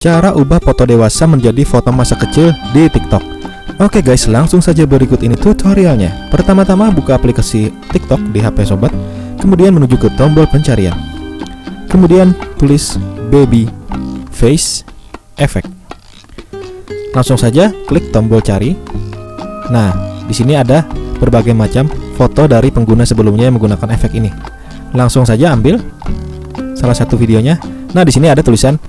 Cara ubah foto dewasa menjadi foto masa kecil di TikTok. Oke guys, langsung saja berikut ini tutorialnya. Pertama-tama buka aplikasi TikTok di HP sobat, kemudian menuju ke tombol pencarian. Kemudian tulis baby face effect. Langsung saja klik tombol cari. Nah, di sini ada berbagai macam foto dari pengguna sebelumnya yang menggunakan efek ini. Langsung saja ambil salah satu videonya. Nah, di sini ada tulisan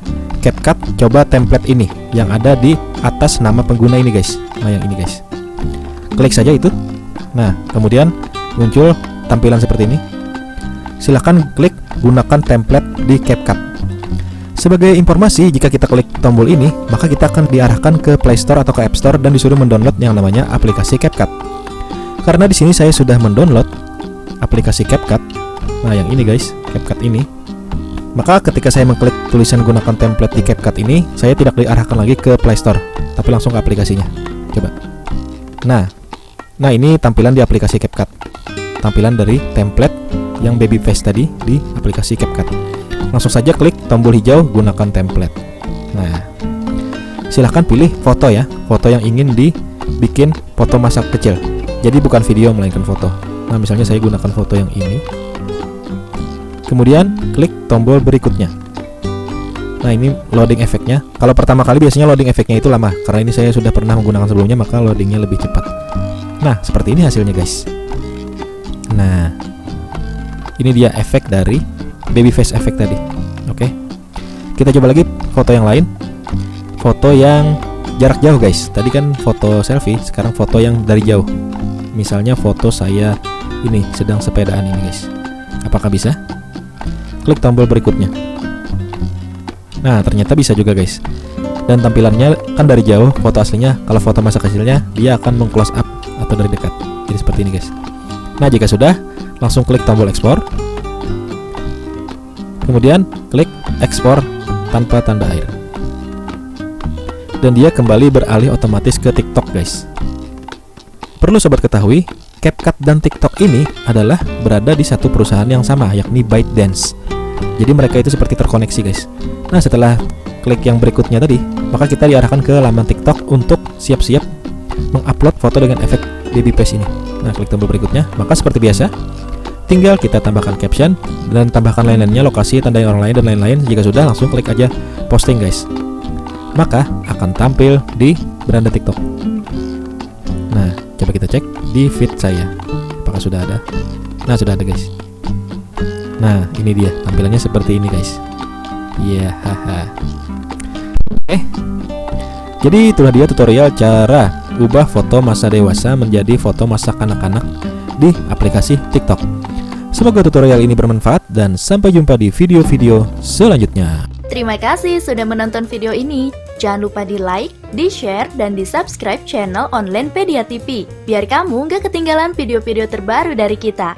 CapCut coba template ini yang ada di atas nama pengguna ini guys. Nah, yang ini guys. Klik saja itu. Nah, kemudian muncul tampilan seperti ini. Silahkan klik gunakan template di CapCut. Sebagai informasi, jika kita klik tombol ini, maka kita akan diarahkan ke Play Store atau ke App Store dan disuruh mendownload yang namanya aplikasi CapCut. Karena di sini saya sudah mendownload aplikasi CapCut. Nah, yang ini guys, CapCut ini. Maka ketika saya mengklik tulisan gunakan template di CapCut ini, saya tidak diarahkan lagi ke Play Store, tapi langsung ke aplikasinya. Coba. Nah ini tampilan di aplikasi CapCut. Tampilan dari template yang baby face tadi di aplikasi CapCut. Langsung saja klik tombol hijau gunakan template. Nah, silahkan pilih foto ya, foto yang ingin dibikin foto masa kecil. Jadi bukan video melainkan foto. Nah, misalnya saya gunakan foto yang ini. Kemudian klik tombol berikutnya. Nah, ini loading efeknya. Kalau pertama kali biasanya loading efeknya itu lama. Karena ini saya sudah pernah menggunakan sebelumnya, maka loadingnya lebih cepat. Nah, seperti ini hasilnya guys. Nah, ini dia efek dari baby face effect tadi. Oke. Kita coba lagi foto yang lain. Foto yang jarak jauh guys. Tadi kan foto selfie, sekarang foto yang dari jauh. Misalnya foto saya ini sedang sepedaan ini guys. Apakah bisa? Klik tombol berikutnya. Nah, ternyata bisa juga guys. Dan tampilannya kan dari jauh, foto aslinya. Kalau foto masa kecilnya, dia akan meng-close up atau dari dekat. Jadi seperti ini guys. Nah, jika sudah, langsung klik tombol ekspor. Kemudian klik ekspor tanpa tanda air. Dan dia kembali beralih otomatis ke TikTok guys. Perlu sobat ketahui, CapCut dan TikTok ini adalah berada di satu perusahaan yang sama, yakni ByteDance. Jadi mereka itu seperti terkoneksi guys. Nah, setelah klik yang berikutnya tadi, maka kita diarahkan ke laman TikTok untuk siap-siap mengupload foto dengan efek baby face ini. Nah, klik tombol berikutnya, maka seperti biasa, tinggal kita tambahkan caption dan tambahkan lain-lainnya, lokasi, tandai orang lain dan lain-lain. Jika sudah, langsung klik aja posting guys. Maka akan tampil di beranda TikTok. Nah, coba kita cek di feed saya. Apakah sudah ada? Nah, sudah ada guys. Nah, ini dia tampilannya seperti ini guys. Ya, haha. Jadi itulah dia tutorial cara ubah foto masa dewasa menjadi foto masa kanak-kanak di aplikasi TikTok. Semoga tutorial ini bermanfaat dan sampai jumpa di video-video selanjutnya. Terima kasih sudah menonton video ini. Jangan lupa di like, di share, dan di subscribe channel Onlinepedia TV biar kamu gak ketinggalan video-video terbaru dari kita.